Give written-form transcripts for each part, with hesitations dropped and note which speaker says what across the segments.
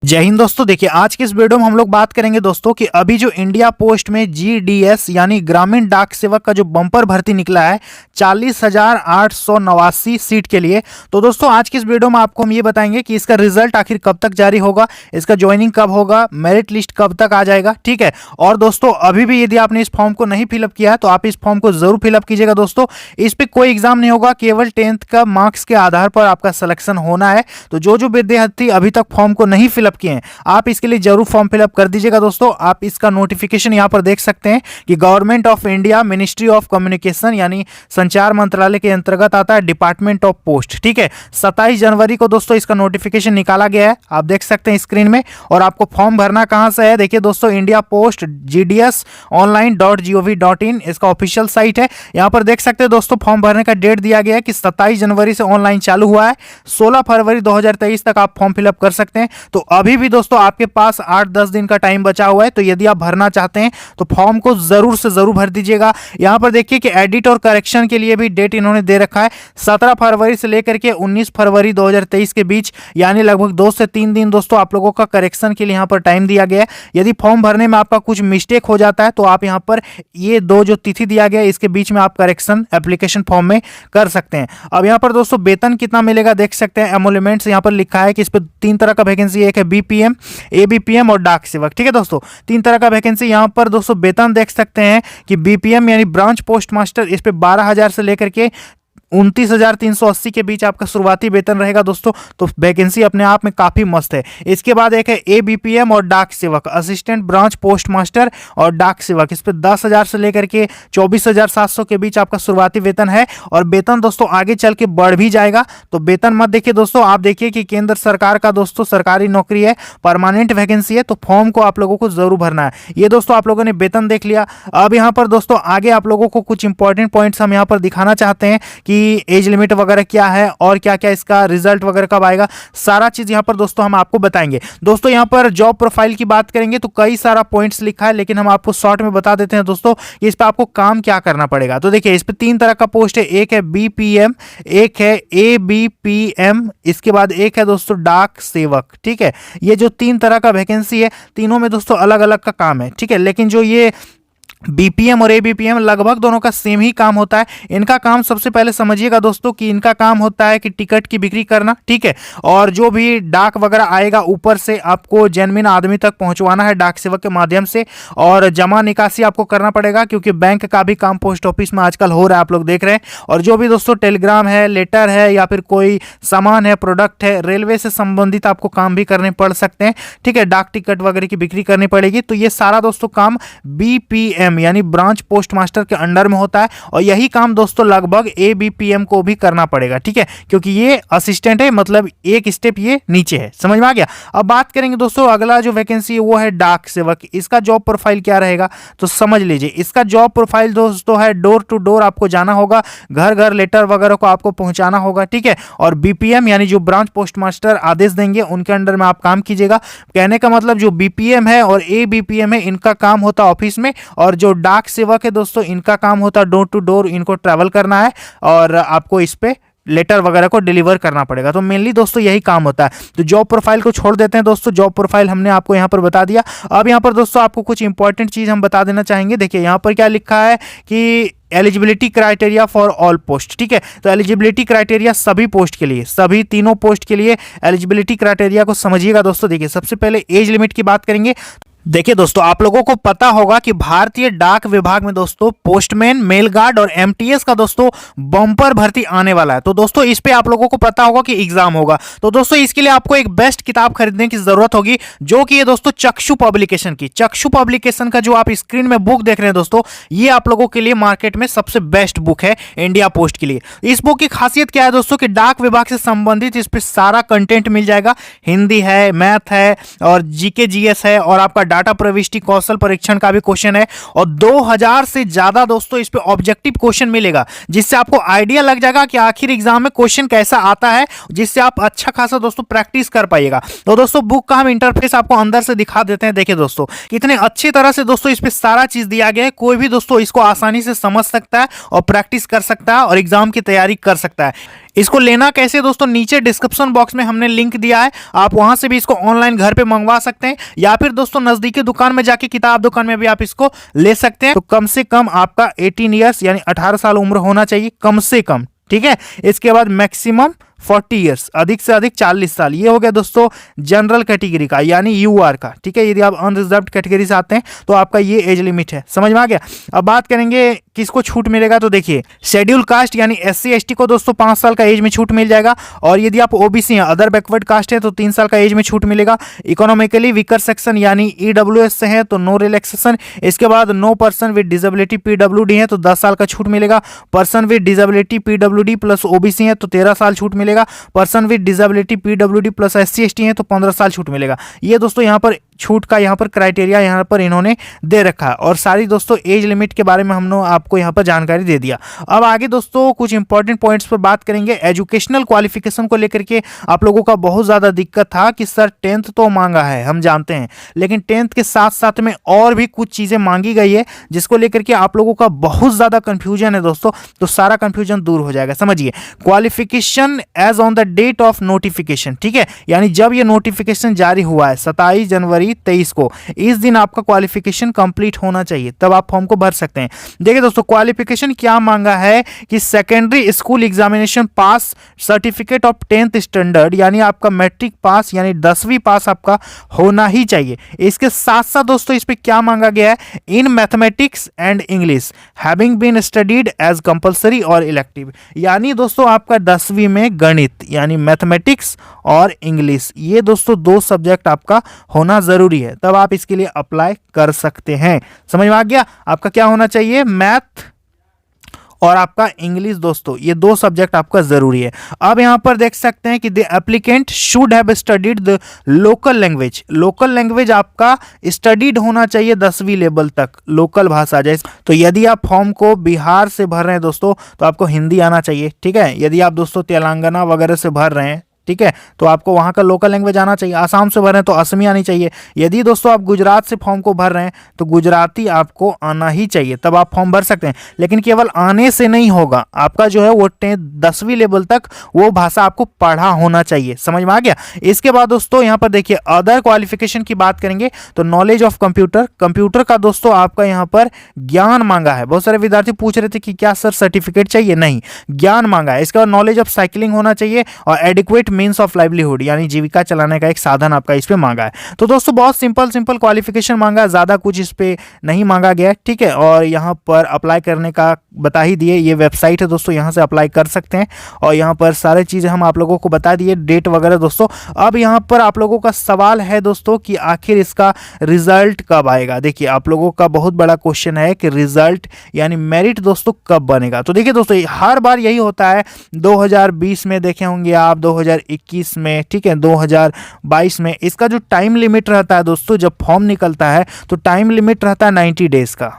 Speaker 1: जय हिंद दोस्तों। देखिए आज की इस वीडियो में हम लोग बात करेंगे दोस्तों कि अभी जो इंडिया पोस्ट में जीडीएस यानी ग्रामीण डाक सेवक का जो बम्पर भर्ती निकला है 40,889 सीट के लिए। तो दोस्तों आज की इस वीडियो में आपको हम ये बताएंगे कि इसका रिजल्ट आखिर कब तक जारी होगा, इसका ज्वाइनिंग कब होगा, मेरिट लिस्ट कब तक आ जाएगा, ठीक है। और दोस्तों अभी भी यदि आपने इस फॉर्म को नहीं फिलअप किया है तो आप इस फॉर्म को जरूर फिलअप कीजिएगा दोस्तों। इस पर कोई एग्जाम नहीं होगा, केवल 10th का मार्क्स के आधार पर आपका सिलेक्शन होना है। तो जो विद्यार्थी अभी तक फॉर्म को नहीं फिलअप किए हैं आप इसके लिए जरूर फॉर्म फिलअप कर दीजिएगा दोस्तों। आप इसका नोटिफिकेशन यहां पर देख सकते हैं कि government of India ministry of communication यानी संचार मंत्रालय के अंतर्गत आता है डिपार्टमेंट ऑफ पोस्ट, ठीक है। 27 जनवरी को दोस्तों इसका नोटिफिकेशन निकाला गया है, आप देख सकते हैं स्क्रीन में। और आपको फॉर्म भरना कहां से है, देखिए दोस्तों इंडिया पोस्ट gds.online.gov.in इसका ऑफिशियल साइट है। यहां पर देख सकते हैं दोस्तों फॉर्म भरने का डेट दिया गया है कि 27 जनवरी से ऑनलाइन चालू हुआ है, 16 फरवरी 2023 तक आप फॉर्म फिलअप कर सकते हैं। तो अभी भी दोस्तों आपके पास 8-10 दिन का टाइम बचा हुआ है, तो यदि आप भरना चाहते हैं तो फॉर्म को जरूर से जरूर भर दीजिएगा। यहां पर देखिए कि एडिट और करेक्शन के लिए भी डेट इन्होंने दे रखा है 17 फरवरी से लेकर के 19 फरवरी 2023 के बीच, यानी लगभग 2 से 3 दिन दोस्तों आप लोगों का करेक्शन के लिए यहां पर टाइम दिया गया है। यदि फॉर्म भरने में आपका कुछ मिस्टेक हो जाता है तो आप यहां पर ये दो जो तिथि दिया गया है इसके बीच में आप करेक्शन एप्लीकेशन फॉर्म में कर सकते हैं। अब यहां पर दोस्तों वेतन कितना मिलेगा देख सकते हैं, एमोल्यूमेंट्स यहां पर लिखा है कि इस पर 3 तरह का वैकेंसी, एक है बीपीएम, एबीपीएम और डाक सेवक, ठीक है दोस्तों। 3 तरह का वैकेंसी। यहां पर दोस्तों वेतन देख सकते हैं कि बीपीएम यानी ब्रांच पोस्ट मास्टर, इस पे 12,000 से लेकर के 29,380 के बीच आपका शुरुआती वेतन रहेगा दोस्तों। तो वैकेंसी अपने आप में काफी मस्त है। इसके बाद एक है एबीपीएम और डाक सेवक, असिस्टेंट ब्रांच पोस्ट मास्टर और डाक सेवक, इस पे 10,000 से लेकर के 24,700 के बीच आपका शुरुआती वेतन है। और वेतन दोस्तों आगे चल के बढ़ भी जाएगा। तो वेतन मत देखिए दोस्तों, आप देखिए कि केंद्र सरकार का दोस्तों सरकारी नौकरी है, परमानेंट वैकेंसी है, तो फॉर्म को आप लोगों को जरूर भरना है। ये दोस्तों आप लोगों ने वेतन देख लिया। अब यहाँ पर दोस्तों आगे आप लोगों को कुछ इंपॉर्टेंट पॉइंट्स हम यहाँ पर दिखाना चाहते हैं कि एज लिमिट वगैरह क्या है और क्या क्या इसका रिजल्ट वगैरह कब आएगा, सारा चीज यहां पर दोस्तों हम आपको बताएंगे। दोस्तों यहां पर जॉब प्रोफाइल की बात करेंगे तो कई सारा पॉइंट्स लिखा है, लेकिन हम आपको शॉर्ट में बता देते हैं दोस्तों कि इस पर आपको काम क्या करना पड़ेगा। तो देखिए इस पर 3 तरह का पोस्ट है, एक है बीपीएम, एक है एबीपीएम, इसके बाद एक है दोस्तों डाक सेवक, ठीक है। ये जो 3 तरह का वैकेंसी है, तीनों में दोस्तों अलग अलग का काम है, ठीक है। लेकिन जो ये बीपीएम और एबीपीएम लगभग दोनों का सेम ही काम होता है। इनका काम सबसे पहले समझिएगा दोस्तों कि इनका काम होता है कि टिकट की बिक्री करना, ठीक है। और जो भी डाक वगैरह आएगा ऊपर से आपको जेन्युइन आदमी तक पहुंचवाना है डाक सेवक के माध्यम से। और जमा निकासी आपको करना पड़ेगा क्योंकि बैंक का भी काम पोस्ट ऑफिस में आजकल हो रहा है, आप लोग देख रहे हैं। और जो भी दोस्तों टेलीग्राम है, लेटर है या फिर कोई सामान है, प्रोडक्ट है, रेलवे से संबंधित आपको काम भी करने पड़ सकते हैं, ठीक है। डाक टिकट वगैरह की बिक्री करनी पड़ेगी। तो ये सारा दोस्तों काम बीपीएम यानी ब्रांच पोस्ट मास्टर के अंडर में होता है। और यही काम दोस्तों लगभग एबीपीएम को भी करना पड़ेगा, ठीक है, क्योंकि ये असिस्टेंट है, मतलब एक स्टेप ये नीचे है। समझ में आ गया। अब बात करेंगे दोस्तों अगला जो वैकेंसी है वो है डाक सेवक। इसका जॉब प्रोफाइल क्या रहेगा तो समझ लीजिए। इसका जॉब प्रोफाइल दोस्तों है डोर टू डोर आपको जाना होगा, घर घर लेटर वगैरह को आपको पहुंचाना होगा, ठीक है। और बीपीएम यानी जो ब्रांच पोस्ट मास्टर आदेश देंगे उनके अंडर में आप काम कीजिएगा। कहने का मतलब जो बीपीएम है और एबीपीएम है इनका काम होता है ऑफिस में, और जो डाक सेवक है दोस्तों इनका काम होता है डोर टू डोर, इनको ट्रैवल करना है और आपको इस पे लेटर वगैरह को डिलीवर करना पड़ेगा। तो मेनली दोस्तों यही काम होता है। तो जॉब प्रोफाइल को छोड़ देते हैं दोस्तों, जॉब प्रोफाइल हमने आपको यहाँ पर बता दिया। अब यहाँ पर दोस्तों आपको कुछ इंपॉर्टेंट चीज हम बता देना चाहेंगे। देखिए यहाँ पर क्या लिखा है कि eligibility criteria for all post, ठीक है। तो एलिजिबिलिटी क्राइटेरिया सभी पोस्ट के लिए, सभी तीनों पोस्ट के लिए एलिजिबिलिटी क्राइटेरिया को समझिएगा दोस्तों। देखिए सबसे पहले एज लिमिट की बात करेंगे। देखिए दोस्तों आप लोगों को पता होगा कि भारतीय डाक विभाग में दोस्तों पोस्टमैन, मेल गार्ड और एमटीएस का दोस्तों बम्पर भर्ती आने वाला है। तो दोस्तों इस पे आप लोगों को पता होगा कि एग्जाम होगा। तो दोस्तों इसके लिए आपको एक बेस्ट किताब खरीदने की जरूरत होगी, जो कि ये दोस्तों चक्षु पब्लिकेशन की, चक्षु पब्लिकेशन का जो आप स्क्रीन में बुक देख रहे हैं दोस्तों, ये आप लोगों के लिए मार्केट में सबसे बेस्ट बुक है इंडिया पोस्ट के लिए। इस बुक की खासियत क्या है दोस्तों कि डाक विभाग से संबंधित इस पे सारा कंटेंट मिल जाएगा। हिंदी है, मैथ है और जीके जीएस है और आपका डाटा प्रविष्टि कौशल परीक्षण का भी क्वेश्चन है और 2000 से ज्यादा दोस्तों इस पे ऑब्जेक्टिव क्वेश्चन मिलेगा, जिससे आपको आइडिया लग जाएगा कि आखिर एग्जाम में क्वेश्चन कैसा आता है, जिससे आप अच्छा खासा दोस्तों प्रैक्टिस कर पाइएगा। तो दोस्तों बुक का हम इंटरफेस आपको अंदर से दिखा देते हैं। देखिए दोस्तों कितने अच्छी तरह से दोस्तों इस पे सारा चीज दिया गया है, कोई भी दोस्तों इसको आसानी से समझ सकता है और प्रैक्टिस कर सकता है और एग्जाम की तैयारी कर सकता है। इसको लेना कैसे दोस्तों, नीचे डिस्क्रिप्शन बॉक्स में हमने लिंक दिया है, आप वहां से भी इसको ऑनलाइन घर पे मंगवा सकते हैं या फिर दोस्तों नजदीकी दुकान में जाके किताब दुकान में भी आप इसको ले सकते हैं। तो कम से कम आपका 18 ईयर्स यानी 18 साल उम्र होना चाहिए कम से कम, ठीक है। इसके बाद मैक्सिमम 40 ईयर्स, अधिक से अधिक 40 साल। ये हो गया दोस्तों जनरल कैटेगरी का यानी यूआर का, ठीक है। यदि आप अनरिजर्व्ड कैटेगरी से आते हैं तो आपका ये एज लिमिट है, समझ में आ गया। अब बात करेंगे किसको छूट मिलेगा, तो देखिए शेड्यूल कास्ट यानी SC ST को दोस्तों 5 साल का एज में छूट मिल जाएगा, और यदि आप OBC हैं अदर बैकवर्ड कास्ट है तो 3 साल का एज में छूट मिलेगा। इकोनॉमिकली वीकर सेक्शन यानी EWS से है तो नो रिलैक्सेशन। इसके बाद no person with disability PWD है तो 10 साल का छूट मिलेगा। Person with disability PWD plus OBC है तो 13 साल छूट मिलेगा। Person with disability PWD plus SC ST है तो 15 साल छूट मिलेगा। ये दोस्तों यहाँ पर छूट का यहाँ पर क्राइटेरिया यहाँ पर इन्होंने दे रखा है, और सारी दोस्तों एज लिमिट के बारे में हमने आपको यहाँ पर जानकारी दे दिया। अब आगे दोस्तों कुछ इंपॉर्टेंट पॉइंट्स पर बात करेंगे। एजुकेशनल क्वालिफिकेशन को लेकर के आप लोगों का बहुत ज़्यादा दिक्कत था कि सर 10th तो मांगा है, हम जानते हैं, लेकिन 10th के साथ साथ में और भी कुछ चीज़ें मांगी गई है जिसको लेकर के आप लोगों का बहुत ज़्यादा कन्फ्यूजन है दोस्तों। तो सारा कन्फ्यूजन दूर हो जाएगा। समझिए, qualification age on the date of notification, ठीक है, यानी जब ये नोटिफिकेशन जारी हुआ है 27 जनवरी 23 को, इस दिन आपका क्वालिफिकेशन कंप्लीट होना चाहिए, तब आप फॉर्म को भर सकते हैं। देखिए दोस्तों क्वालिफिकेशन क्या मांगा है कि secondary school examination pass, certificate of 10th standard यानी आपका मैट्रिक पास यानी 10वीं पास आपका होना ही चाहिए। इसके साथ साथ दोस्तों इस पे क्या मांगा गया है, in mathematics and English having been studied as compulsory और इलेक्टिव, यानी दोस्तों आपका 10वीं में गणित यानी मैथमेटिक्स और इंग्लिश, ये दोस्तों 2 सब्जेक्ट आपका होना जरूरी है, तब आप इसके लिए अप्लाई कर सकते हैं। समझ में आ गया, आपका क्या होना चाहिए, मैथ और आपका इंग्लिश दोस्तों, ये 2 सब्जेक्ट आपका जरूरी है। अब यहां पर देख सकते हैं कि the applicant should have studied the local language, local language आपका स्टडीड होना चाहिए 10वीं लेवल तक, लोकल भाषा। जैसे तो यदि आप फॉर्म को बिहार से भर रहे हैं दोस्तों तो आपको हिंदी आना चाहिए, ठीक है। यदि आप दोस्तों तेलंगाना वगैरह से भर रहे हैं, ठीक है, तो आपको वहाँ का लोकल लैंग्वेज आना चाहिए। आसाम से भर रहे हैं तो असमी आनी चाहिए। यदि दोस्तों आप गुजरात से फॉर्म को भर रहे हैं तो गुजराती आपको आना ही चाहिए, तब आप फॉर्म भर सकते हैं। लेकिन केवल आने से नहीं होगा, आपका जो है वो 10वीं लेवल तक वो भाषा आपको पढ़ा होना चाहिए। समझ में आ गया। इसके बाद दोस्तों यहाँ पर देखिए अदर क्वालिफिकेशन की बात करेंगे तो नॉलेज ऑफ कंप्यूटर, कंप्यूटर का दोस्तों आपका यहाँ पर ज्ञान मांगा है। बहुत सारे विद्यार्थी पूछ रहे थे कि क्या सर सर्टिफिकेट चाहिए, नहीं, ज्ञान मांगा है। इसके बाद नॉलेज ऑफ साइकिलिंग होना चाहिए और एडिक्वेट मींस ऑफ लाइवलीहुड यानी जीविका चलाने का एक साधन आपका इस पे मांगा है। तो दोस्तों बहुत सिंपल क्वालिफिकेशन मांगा है, ज्यादा कुछ इस पे नहीं मांगा गया, ठीक है। और यहाँ पर अप्लाई करने का बता ही दिए, ये वेबसाइट है दोस्तों, यहाँ से अप्लाई कर सकते हैं और यहाँ पर सारी चीजें हम आप लोगों को बता दिए, डेट वगैरह दोस्तों। अब यहाँ पर आप लोगों का सवाल है दोस्तों कि आखिर इसका रिजल्ट कब आएगा। देखिए आप लोगों का बहुत बड़ा क्वेश्चन है कि रिजल्ट यानी मेरिट दोस्तों कब बनेगा। तो देखिए दोस्तों हर बार यही होता है, 2020 में देखे होंगे आप, 2021 में, ठीक है, 2022 में, इसका जो टाइम लिमिट रहता है दोस्तों, जब फॉर्म निकलता है तो टाइम लिमिट रहता है 90 डेज का,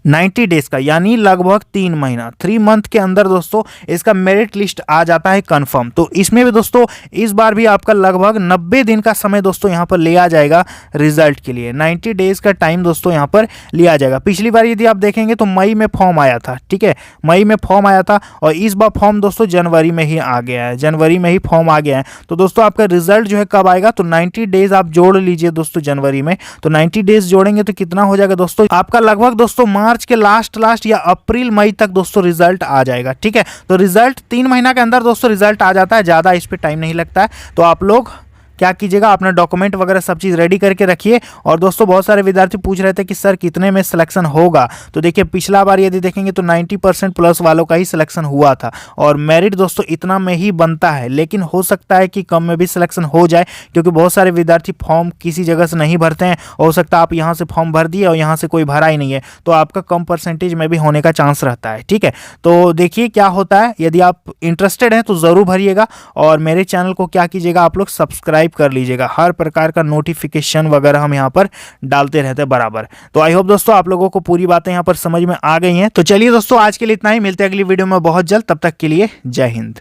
Speaker 1: 90 डेज का, यानी लगभग 3 महीना, 3 मंथ के अंदर दोस्तों इसका मेरिट लिस्ट आ जाता है कंफर्म। तो इसमें भी दोस्तों इस बार भी आपका लगभग 90 दिन का समय दोस्तों यहाँ पर लिया जाएगा रिजल्ट के लिए, 90 डेज का टाइम दोस्तों यहाँ पर लिया जाएगा। पिछली बार यदि आप देखेंगे तो मई में फॉर्म आया था, ठीक है, मई में फॉर्म आया था और इस बार फॉर्म दोस्तों जनवरी में ही आ गया है, जनवरी में ही फॉर्म आ गया है। तो दोस्तों आपका रिजल्ट जो है कब आएगा, तो 90 डेज आप जोड़ लीजिए दोस्तों जनवरी में, तो 90 डेज जोड़ेंगे तो कितना हो जाएगा दोस्तों, आपका लगभग दोस्तों मार्च के लास्ट या अप्रैल मई तक दोस्तों रिजल्ट आ जाएगा, ठीक है। तो रिजल्ट 3 महीना के अंदर दोस्तों रिजल्ट आ जाता है, ज्यादा इस पे टाइम नहीं लगता है। तो आप लोग क्या कीजिएगा, अपना डॉक्यूमेंट वगैरह सब चीज़ रेडी करके रखिए। और दोस्तों बहुत सारे विद्यार्थी पूछ रहे थे कि सर कितने में सिलेक्शन होगा, तो देखिए पिछला बार यदि देखेंगे तो 90% प्लस वालों का ही सिलेक्शन हुआ था और मेरिट दोस्तों इतना में ही बनता है, लेकिन हो सकता है कि कम में भी सिलेक्शन हो जाए, क्योंकि बहुत सारे विद्यार्थी फॉर्म किसी जगह से नहीं भरते हैं। हो सकता है आप यहाँ से फॉर्म भर दिए और यहाँ से कोई भरा ही नहीं है, तो आपका कम परसेंटेज में भी होने का चांस रहता है, ठीक है। तो देखिए क्या होता है, यदि आप इंटरेस्टेड हैं तो ज़रूर भरिएगा और मेरे चैनल को क्या कीजिएगा, आप लोग सब्सक्राइब कर लीजिएगा। हर प्रकार का नोटिफिकेशन वगैरह हम यहाँ पर डालते रहते हैं बराबर। तो आई होप दोस्तों आप लोगों को पूरी बातें यहाँ पर समझ में आ गई हैं। तो चलिए दोस्तों आज के लिए इतना ही, मिलते हैं अगली वीडियो में बहुत जल्द, तब तक के लिए जय हिंद।